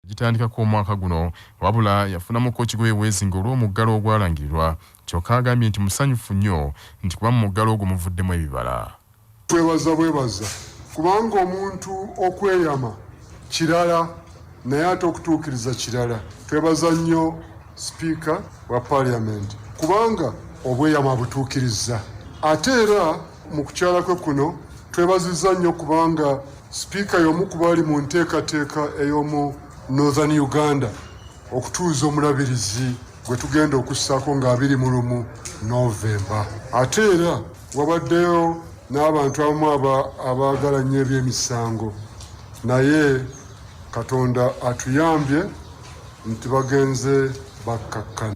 gitandikako omwaka guno wabula yafunamu kkooti gw'eweezinga olw'omuggalo ogwalangirirwa kyokka agambye nti musanyufu nnyo nti kuba mu muggalo ogwo muvuddemu ebibala. Bwebaza kubanga omuntu okweyama kirala naye ate okutuukiriza kirala. Twebaza nnyo sipiika wa paaliyamenti kubanga obweyama butuukiriza ate era mu kukyala kwe kuno twebazizza nnyo kubanga sipiika y'omu ku baali mu nteekateeka ey'omu Northern Uganda okutuuza omulabirizi gwe tugenda okussaako nga 21 Novemba. Ate era wabaddeyo n'abantu abamu abaagala nnyo eby'emisango naye Katonda atuyambye nti bagenze bakkakkana.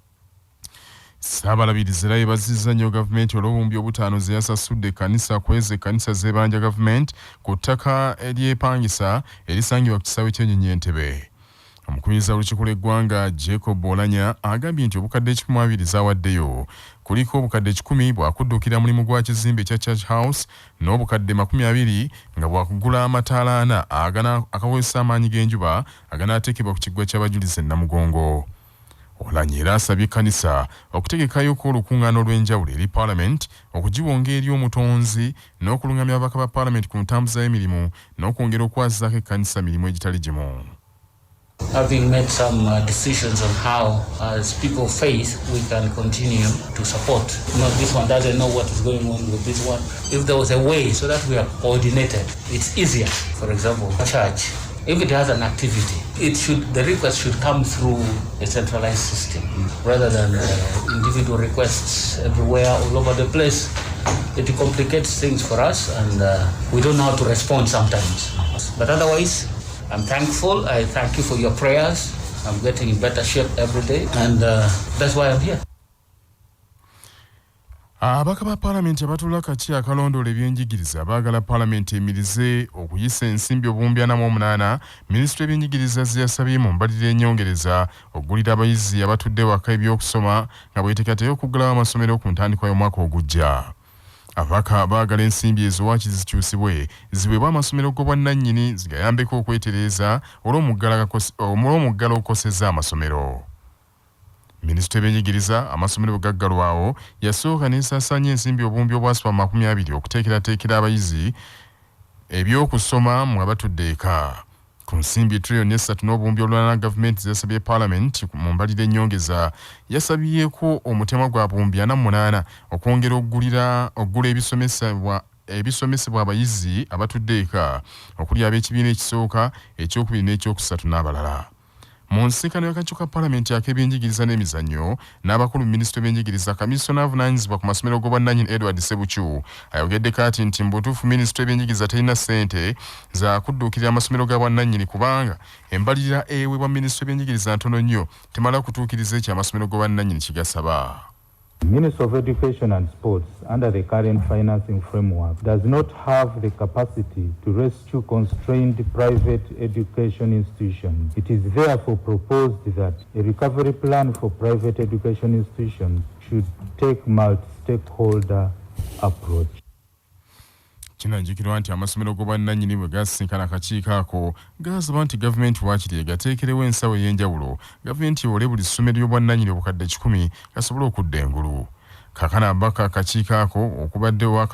Saabalabirizi era yeebazizza nnyo gavumenti olw'obuwumbi obutaano ze yasasudde ekkanisa kweza ekkanisa z'ebanja gavumenti ku ttaka eryepangisa erisangibwa ku kisaawe ky'Ennyonyi Entebbe. Omukubiriza w'olukiiko lw'eggwanga Jacob Olanya agambye nti obukadde 200 zaawaddeyo kuliko obukadde 10 bwakudduukira mulimu gwa kizimbe ekya Church House n'obukadde 20 nga bwakugula amataala 4 akakozesa amaanyi g'enjuba aganaateekebwa ku kiggwa ky'abajulizi e Namugongo. Olanya era asabye ekkanisa okutegekayoko olukuŋŋaana olw'enjawulo eri Paalamenti okugiwonga eri omutonzi n'okulungamya ababaka ba Paalamenti ku ntambuza y'emirimu n'okwongera okwazizaako ekkanisa mirimu egitali gimu. Having made some decisions on how, as people of faith, we can continue to support. This one doesn't know what is going on with this one. If there was a way so that we are coordinated, it's easier. For example, a church, if it has an activity, the request should come through a centralized system rather than individual requests everywhere, all over the place. It complicates things for us, and we don't know how to respond sometimes. But otherwise, I'm thankful. I thank you for your prayers. I'm getting in better shape every day, and that's why I'm here. Ababaka ba Paalamenti abatula akakiiko akalondoola ebyenjigiriza baagala Paalamenti emirize okuyisa ensimbi obuwumbi 48 Minisitule y'ebyenjigiriza ze yasabye mu mbalirira ennyongereza okugulira abayizi abatudde waka ebyokusoma nga bweteekateeka okuggulawo amasomero ku ntandikwa y'omwaka ogujja. Ababaka baagala ensimbi ezo waaki zikyusibwe ziweebwe amasomero g'obwannannyini zigayambeko okwetereeza olw'omuggalo okukosezza amasomero. Minisitule y'ebyenjigiriza amasomero gaggalwawo yasooka n'esaasaanya ensimbi obuwumbi obwasoma 20 okuteekerateekera abayizi ebyokusoma mu abatudde eka. Ku nsimbi trillioni 3 n'obuwumbi olulala gavumenti zesabye Paalamenti mu mbalirira ennyongeza yasabyeko omutemwa gwa buwumbi 48 okwongera okugula ebisomesebwa abayizi abatudde eka okuli ab'ekibiina ekisooka ekyokubiri n'ekyokusatu n'abalala. Mu nsisinkano y'akakiiko ka Paalamenti ak'ebyenjigiriza n'emizannyo n'abakulu mu Minisitule y'ebyenjigiriza, Kamiisona avunaanyizibwa ku masomero g'obwannannyini Edward Ssebucyu ayogedde kati nti mbutuufu Minisitule y'ebyenjigiriza terina ssente za kudduukirira amasomero ga bwannannyini kubanga embalirira eweebwa Minisitule y'ebyenjigiriza ntono nnyo temala kutuukiriza ekyo amasomero g'obwannannyini kigasaba. The Ministry of Education and Sports, under the current financing framework, does not have the capacity to rescue constrained private education institutions. It is therefore proposed that a recovery plan for private education institutions should take multi-stakeholder approach. Kinajjukirwa nti amasomero g'obwannannyini bwe gasisinkana akakiiko ako gasaba nti gavumenti waakiri egateekerewo ensawo ey'enjawulo gavumenti ewole buli ssomero ly'obwannannyini obukadde 10 gasobole okudda engulu. Kaakano ababaka akakiiko ako okubadde owa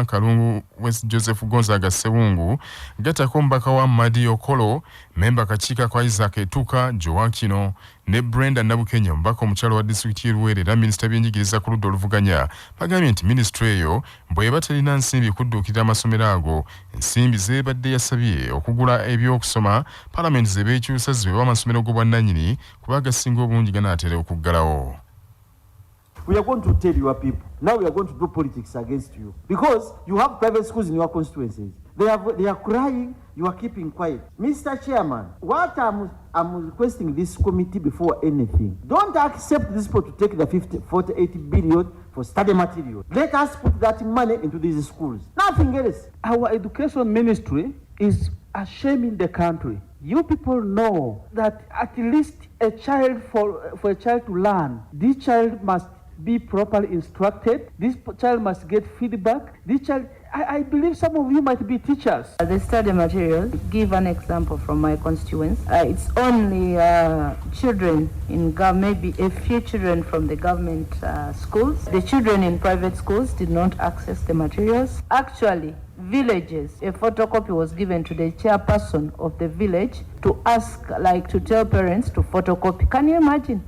Kalungu West Joseph Gonzaga Ssebungu gattako omubaka wa Madi Okolo, memba akakiiko ako Isaac Etuka Joakino ne Brenda Nabukenya omubaka omukyalo wa disitulikiti y'e Luweero era minisita w'ebyenjigiriza ku ludda oluvuganya bagambye nti minisitule eyo bw'eba terina nsimbi kudduukirira amasomero ago ensimbi zeebadde yasabye okugula ebyokusoma Paalamenti ze beekyusa ziweebwa amasomero g'obwannannyini kuba agasinga obungi ganaatera okuggalawo. We are going to tell your people, now we are going to do politics against you. Because you have private schools in your constituencies. They are crying, you are keeping quiet. Mr. Chairman, what I'm requesting this committee before anything, don't accept this people to take the 48 billion for study material. Let us put that money into these schools. Nothing else. Our education ministry is shaming the country. You people know that at least a child, for a child to learn, this child must be properly instructed. This child must get feedback. This child, I believe some of you might be teachers. The study material, give an example from my constituents. It's only children in maybe a few children from the government schools. The children in private schools did not access the materials. Actually, villages, a photocopy was given to the chairperson of the village to ask, like to tell parents to photocopy. Can you imagine?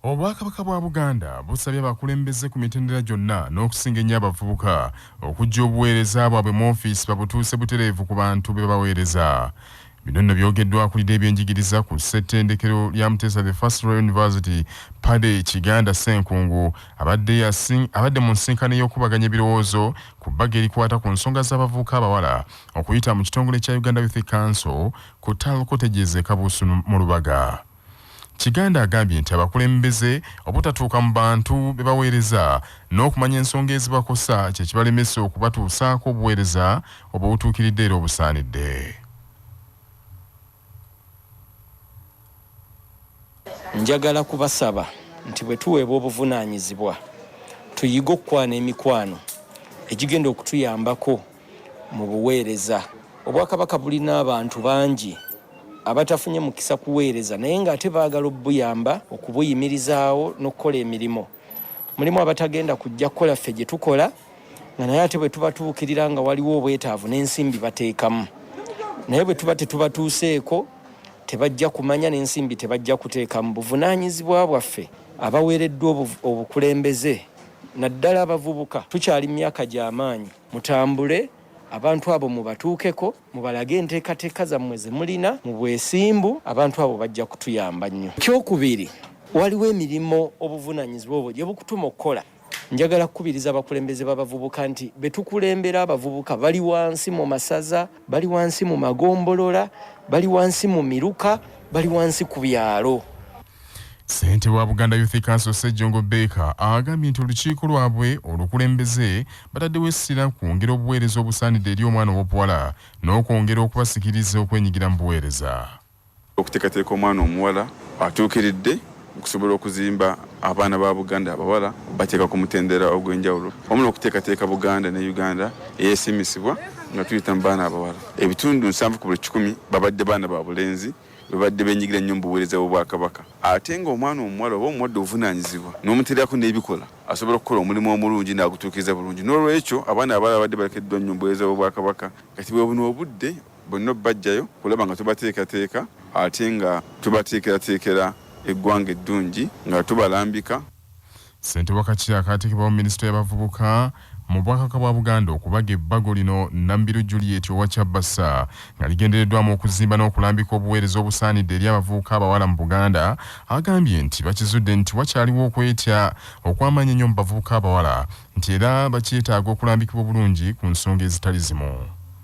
Obwakabaka bwa Buganda busabye abakulembeze ku mitendera gyonna n'okusinga ennyo abavubuka okujja obuweereza bwabwe mu ofiisi babutuuse butereevu ku bantu be baweereza. Bino nno byogeddwa akulira ebyenjigiriza ku ssettendekero lya Muteesa the First Royal University Pade Kiganda Ssenkungu abadde mu nsinkano y'okubaganya ebirowoozo ku bbaga erikwata ku nsonga z'abavubuka abawala okuyita mu kitongole kya Uganda Youth Council ku ttalo Kotegeeze Kabuusu mu Lubaga. Kiganda agambye nti abakulembeze obutatuuka mu bantu be baweereza n'okumanya ensonga ezibakosa kye kibalemesa okubatuusaako obuweereza obutuukiridde era obusaanidde. Njagala kubasaba nti bwe tuweebwa obuvunaanyizibwa tuyiga okukwana emikwano egigenda okutuyambako mu buweereza. Obwakabaka bulina abantu bangi abatafunye mukisa kuweereza naye ng'ate baagala obuyamba okubuyimirizaawo n'okukola emirimu. Mulimu abatagenda kujja kukola ffe gye tukola nga naye ate bwe tubatuukirira nga waliwo obwetaavu n'ensimbi bateekamu. Naye bwe tuba tetubatuuseeko tebajja kumanya n'ensimbi tebajja kuteekamu. Buvunaanyizibwa bwaffe abaweereddwa obukulembeze naddala abavubuka tukyali myaka gy'amaanyi. Mutambule abantu abo mubatuukeko mubalage enteekateeka zammwe ze mulina mu bwesimbu. Abantu abo bajja kutuyamba nnyo. Kyokubiri, waliwo emirimu obuvunaanyizibwa obwo gye bukutuma okukola. Njagala kukubiriza abakulembeze b'abavubuka nti betukulembera abavubuka bali wansi mu masaza, bali wansi mu magombolola, bali wansi mu miruka, bali wansi ku byalo. Ssente wa Buganda Youth Council Sejjongo Baker agambye nti olukiiko lwabwe olukulembeze bataddewo essira kwongera obuweereza obusaanidde eri omwana ow'obuwala n'okwongera okubasikiriza okwenyigira mu buweereza. Okuteekateeka omwana omuwala atuukiridde okusobola okuzimba abaana ba Buganda abawala bateeka ku mutendera ogw'enjawulo. Wamu n'okuteekateeka Buganda ne Uganda eyeesimisibwa nga tuyita mu baana abawala. Ebitundu 7 ku buli 100 babadde baana ba bulenzi babadde benyigira nnyo mu buweereza bw'Obwakabaka. Ate ng'omwana omuwala oba omuwadde obuvunaanyizibwa n'omuteerako n'ebikola asobola okukola omulimu omulungi n'agutuukiriza bulungi. N'olwekyo abaana abawala babadde balekeddwa nnyo mu buweereza bw'Obwakabaka kati bwe buno obudde bonna bajjayo kulaba nga tubateekateeka ate nga tubateekerateekera eggwanga eddungi nga tubalambika. Ssentebe w'akakiiko akaateekebwawo minisitule y'abavubuka mu Bwakabaka bwa Buganda okubaga ebbago lino Nambiru Juliet owa Kyabassa nga ligendereddwamu okuzimba n'okulambika obuweereza obusaanidde eri abavubuka abawala mu Buganda, agambye nti bakizudde nti wakyaliwo okwetya okw'amaanyi ennyo mu bavubuka abawala nti era bakyetaaga okulambikibwa obulungi ku nsonga ezitali zimu.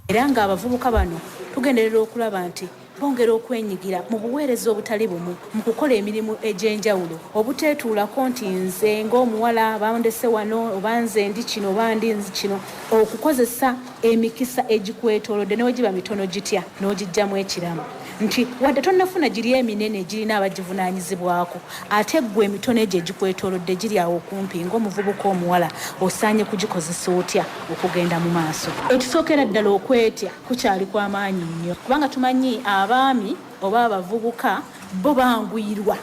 Era nga abavubuka bano tugenderera okulaba nti bongera okwenyigira mu buweereza obutali bumu mu kukola emirimu egy'enjawulo obuteetuulako nti nze ng'omuwala bandese wano oba nze ndi kino oba ndi nzi kino, okukozesa emikisa egikwetoolodde newe giba mitono gitya n'ogijjamu ekiramu nti wadde tonnafuna giri eminene girina abagivunaanyizibwako ate ggwe emitono egyo egikwetoolodde giri awo okumpi ng'omuvubuka omuwala osaanye kugikozesa otya okugenda mu maaso. Ekisookera ddala okwetya kukyali kw'amaanyi nnyo kubanga tumanyi abaami oba abavubuka bo banguyirwa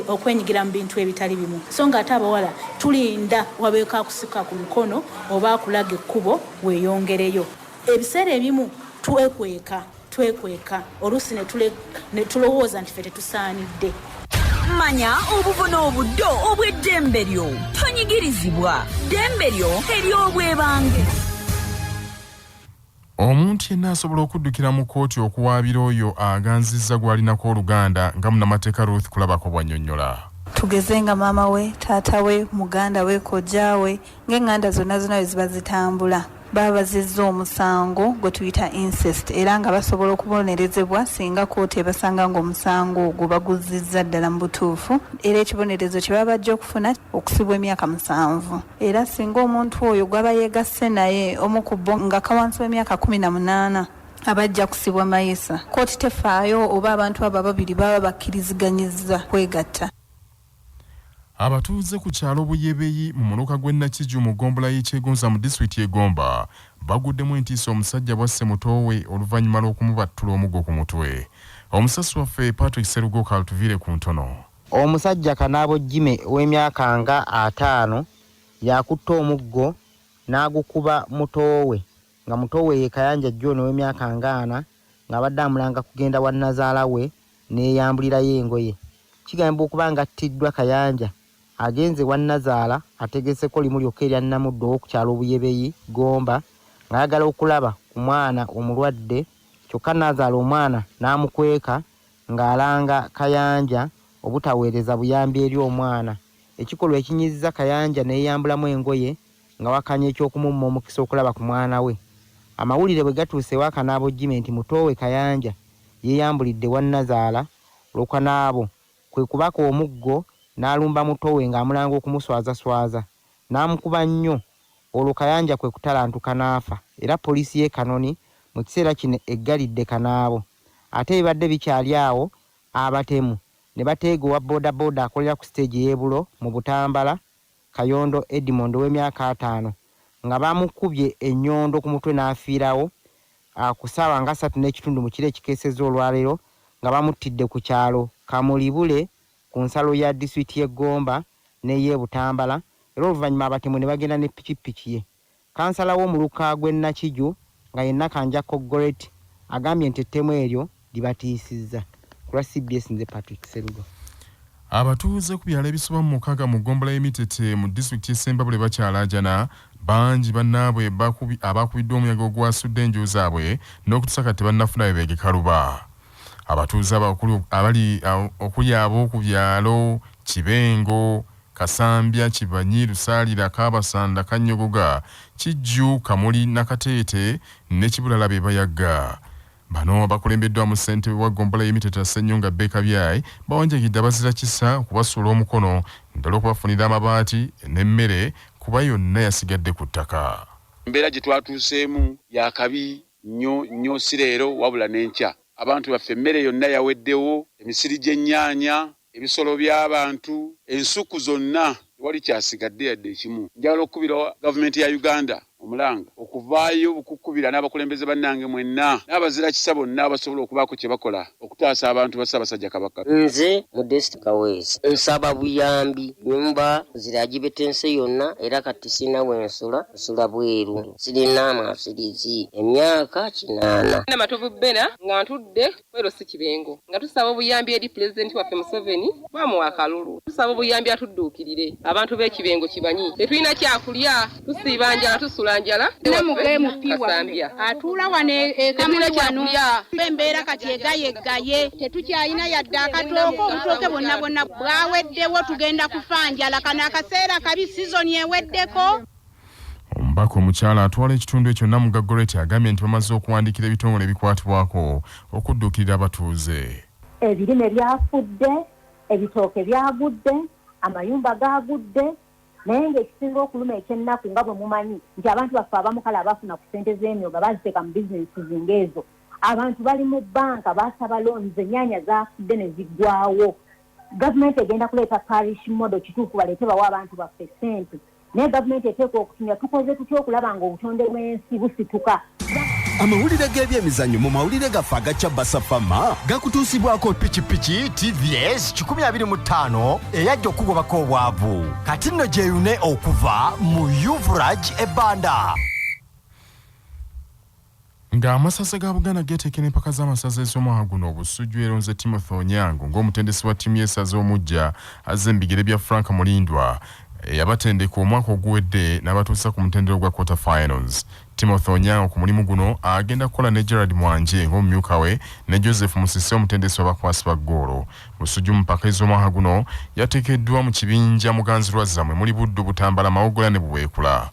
okwenyigira mu bintu ebitali bimu, so nga ate abawala tulinda wabeeko akusika ku mukono oba akulaga ekkubo weeyongereyo. Ebiseera ebimu twekweka oluusi ne tulowooza nti ffe tetusaanidde. Manya obuvuna obuddo obw'eddembe lyo tonyigirizibwa, ddembe lyo ery'obwebange. Omuntu yenna asobola okuddukira mu kkooti okuwaabira oyo aganzizza gw'alinako oluganda nga munnamateeka Ruth Kulabako bw'annyonnyola. Tugeze nga maama we, taata we, muganda we, kojja we ng'enganda zonna we ziba zitambula baba bazizza omusango gwe tuyita incest era nga basobola okubonerezebwa singa kkooti ebasanga ng'omusango ogwo baguzizza ddala mu butuufu era ekibonerezo kye baba bajja okufuna okusibwa emyaka 7 era singa omuntu oyo gwaba yeegasse naye omu ku bo nga kawansi w'emyaka 18 abajja kusibwa mayisa. Kkooti tefaayo oba abantu abo ababiri baba bakkiriziganyizza kwegatta. Abatuuze ku kyalo Buyebeyi mu muluka gw'Ennakiju mu ggombolola y'Ekyegonza mu disitulikiti y'Egomba baguddemu entiisa omusajja bwasse mutowe oluvannyuma lw'okumubattula omuggo ku mutwe. Omusasi waffe Patrick Serugo kaltuviire ku ntono. Omusajja Kanaabo Jime w'emyaka nga 5 yakutta omuggo n'agukuba mutowe nga mutowe ye Kayanja John w'emyaka nga 4 nga badde amulanga kugenda wa nazaala we n'eyambulirayo engoye. Kigamba okuba nga attiddwa Kayanja agenze wa nazaala ategese ko limu lyokka erya Namuddo ku kyalo Buyebeyi Gomba ng'ayagala okulaba ku mwana omulwadde kyokka nazaala omwana n'amukweka ng'alanga Kayanja obutaweereza buyambi eri omwana. Ekikolwa ekinyiziza Kayanja n'eyambulamu engoye nga wakanya ekyokumumma omukisa okulaba ku mwana we. Amawulire bwe gatuuse wa Kanaabo Jime nti mutowe Kayanja yeeyambulidde wa nazaala olw'Okanaabo kwe kubaka omuggo n'alumba mutowe ng'amulanga okumuswazaswaza n'amukuba nnyo olwo Kayanja kwe kutalantuka n'afa. Era poliisi y'e Kanoni mu kiseera kino eggalidde Kanaabo. Ate ebibadde bikyali awo abatemu ne bateega owa bodaboda akolera ku siteegi y'Ebulo mu Butambala Kayondo Edmond w'emyaka 5 nga bamukubye ennyondo ku mutwe n'afiirawo ku ssaawa nga 3:30 mu kiro ekikeesezza olwaleero nga bamuttidde ku kyalo Kamulibule ku nsalo ya disitulikiti y'Egomba n'ey'e Butambala. Era oluvannyuma abatemu ne bagenda ne pikipiki ye. Kansala w'omuluka gw'Ennakiju nga yenna Kanjako Goret agambye nti ettemu eryo libatiisizza. Ku lwa CBS nze Patrick Serugo. Abatuuze ku byalo ebisoba mu 6 mu ggombolola y'Emitete mu disitulikiti y'e Ssembabule bakyalaajana bangi bannaabwe abakubiddwa omuyaga ogwasudde enju zaabwe n'okutuusa kati tebannafuna beegekaluba. Abatuuze abali okuli abo ku byalo Kibengo, Kasambya, Kibanyi, Lusaalira, Kaabasanda, Kannyogoga, Kijju, Kamuli, Nakateete ne Kibulala be bayagga. Bano bakulembeddwa mu ssentebe wa ggombolola y'Emitete Ssennyonga Bekabyai bawanjagidde abazira kisa okubasuula omukono ddala okubafunira amabaati n'emmere kuba yonna yasigadde ku ttaka. Embeera gye twatuuseemu yakabi nnyo si leero wabula n'enkya. Abantu baffe emmere yonna yaweddewo, emisiri gy'ennyaanya, ebisolo by'abantu, ensuku zonna wali kyasigadde yadde ekimu. Njagala okukubira gavumenti ya Uganda omulanga okuvaayo okukubira n'abakulembeze bannange mwenna n'abazira kisa bonna abasobola okubaako kye bakola okutaasa abantu ba Ssaabasajja Kabaka. Nze Modesti Kaweesi nsaba buyambi nyumba ziragibetense yonna era kati sina wensula nsula bweru sirina amasirizi emyaka 8. Na Matovu Bena nga ntudde kwero si Kibengo nga tusaba obuyambi eri Pulezidenti waffe Museveni bamuwa akalulu. Tusaba obuyambi atudduukirire abantu b'Ekibengo Kibanyi tetulina kyakulya tusiiba njala tusula njala Kasambya atuula wane kamula wano bembeera kati egaye tetukyalina yadde akatooko obutooke bonna bwaweddewo tugenda kufa njala kana akaseera kabi sizoni eweddeko. Omubaka omukyala atwala ekitundu ekyo Namuga Goret agambye nti bamaze okuwandiikira ebitongole ebikwatibwako okudduukirira abatuuze. Ebirime byafudde, ebitooke byagudde, amayumba gaagudde, naye ng'ekisinga okuluma ekyennaku nga bwe mumanyi nti abantu baffe abamu kale abafuna ku ssente z'emyoga baziteeka mu bizinesi zingeezo. Abantu bali mu bbanka basaba loans, ennyaanya zaafudde ne ziggwawo. Gavumenti egenda kuleeta parish model kituufu baleete bawa abantu baffe ssente. Naye gavumenti eteekwa okutunya tukoze tutya okulaba ng'obutonde bw'ensi busituka. Amawulire g'ebyemizannyo mu mawulire gaffe agacya Basafama gakutuusibwako pikipiki TVS 125 eyajja okugobako obwavu. Kati nno gyeyune okuva mu Yuvraj ebbanda. Ng'amasaza ga Buganda geeteekera empaka z'amasaza ez'omwaka guno obusujju eronze Timothy Onyango ng'omutendesi wa ttiimu y'essaza omujja azze embigere bya Frank Mulindwa yabatendeka omwaka oguwedde n'abatuusa ku mutendero gwa quarter finals. Timothy Onyango ku mulimu guno agenda kukola ne Gerard Mwanje ng'omumyuka we ne Joseph Musisi omutendesi w'abakwasi ba ggoolo. Busujju mu mpaka ez'omwaka guno yateekeddwa mu kibinja Muganzirwazamwe muli Buddu, Butambala, Mawogola ne Buweekula.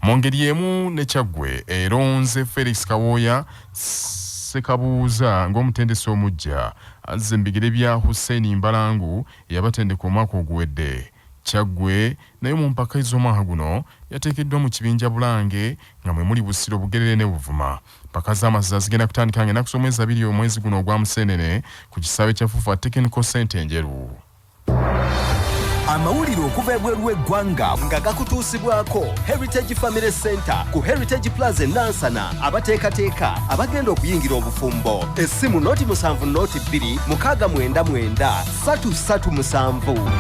Mu ngeri emu ne Kyaggwe eronze Felix Kawooya Sekabuuza ng'omutendesi omujja azze embigere bya Hussein Mbalangu yabatendeka omwaka oguwedde. Kyaggwe naye mu mpaka ez'omwaka guno yateekeddwa mu kibinja Bulange nga mwe muli Busiro, Bugerere ne Buvuma. Mpaka z'amasaza zigenda kutandika ng'ennaku z'omwezi 2 omwezi guno ogwa Museenene ku kisaawe kya Fufa Technical Center Enjeru. amawulire okuva ebweru w'eggwanga nga gakutuusibwako Heritage Family Center ku Heritage Plaza Nansana abateekateeka abagenda okuyingira obufumbo essimu noti 7 noti 2 699 337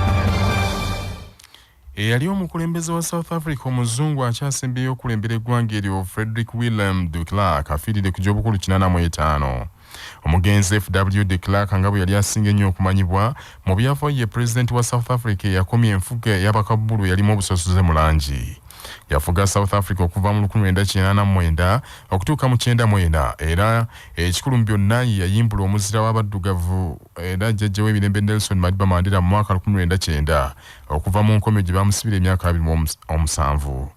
eyali omukulembeze wa South Africa omuzungu akyasembyeyo okulembera eggwanga eryo Frederick Willem de Klerk afiiridde ku gy'obukulu 85. Omugenzi F.W. de Klerk nga bwe yali asinga ennyo okumanyibwa mu byafaayo ye President wa South Africa yakomya enfuga y'abakabulu yalimu obusosoze mu langi. Yafuga South Africa okuva mu 1989 okutuuka mu 1990 era ekikulu mu byonna yayimbula omuzira w'abaddugavu era jjajja w'emirembe Nelson Madiba Mandela mu mwaka 1990 okuva mu nkomyo gye bamusibira emyaka 27.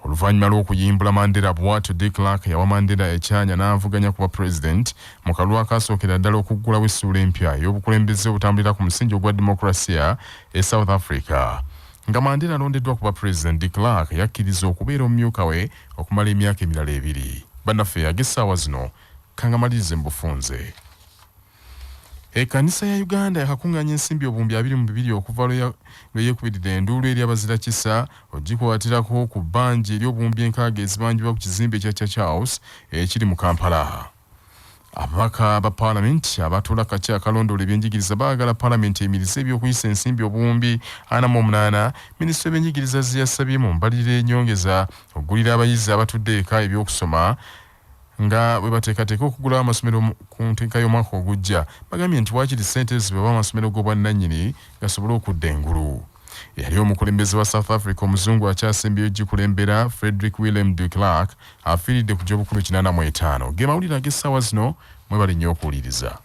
Oluvannyuma lw'okuyimbula Mandela bw'atyo de Klerk yawa Mandela ekyanya n'avuganya kuba president mu kalulu akasookera ddala okuggulawo essuula empya y'obukulembeze obutambulira ku musingi ogwa demokrasiya e South Africa. Nga Mandela alondeddwa kuba president, de Klerk yakkiriza okubeera omumyuka we okumala emyaka emirala 2. Bannaffe ag'essaawa zino kangamalirize mu bufunze. Ekkanisa ya Uganda yakakungaanya ensimbi obuwumbi 22 okuva lwe yeekubirira enduulu eri abazirakisa ogikwatirako ku bbanja ery'obuwumbi 6 ezibanjibwa ku kizimbe ekya Church House ekiri mu Kampala. Ababaka ba Paalamenti abatuula kati akalondoola ebyenjigiriza baagala Paalamenti emirize eby'okuyisa ensimbi obuwumbi 48. Minisitule w'ebyenjigiriza yasabye mu mbalirira ennyongeza okugulira abayizi abatudde eka ebyokusoma nga bwe bateekateeka okugulawo amasomero ku nteeka y'omwaka ogujja. Bagambye nti waakiri ssente zibawa amasomero g'obwannannyini gasobole okudda engulu. Yali omukulembeze wa South Africa omuzungu akyasembyeyo gikulembera Frederick Willem de Klerk afiiridde ku gy'obukulu 85. Ge mawulire ag'essaawa zino mwebale nnyo okuwuliriza.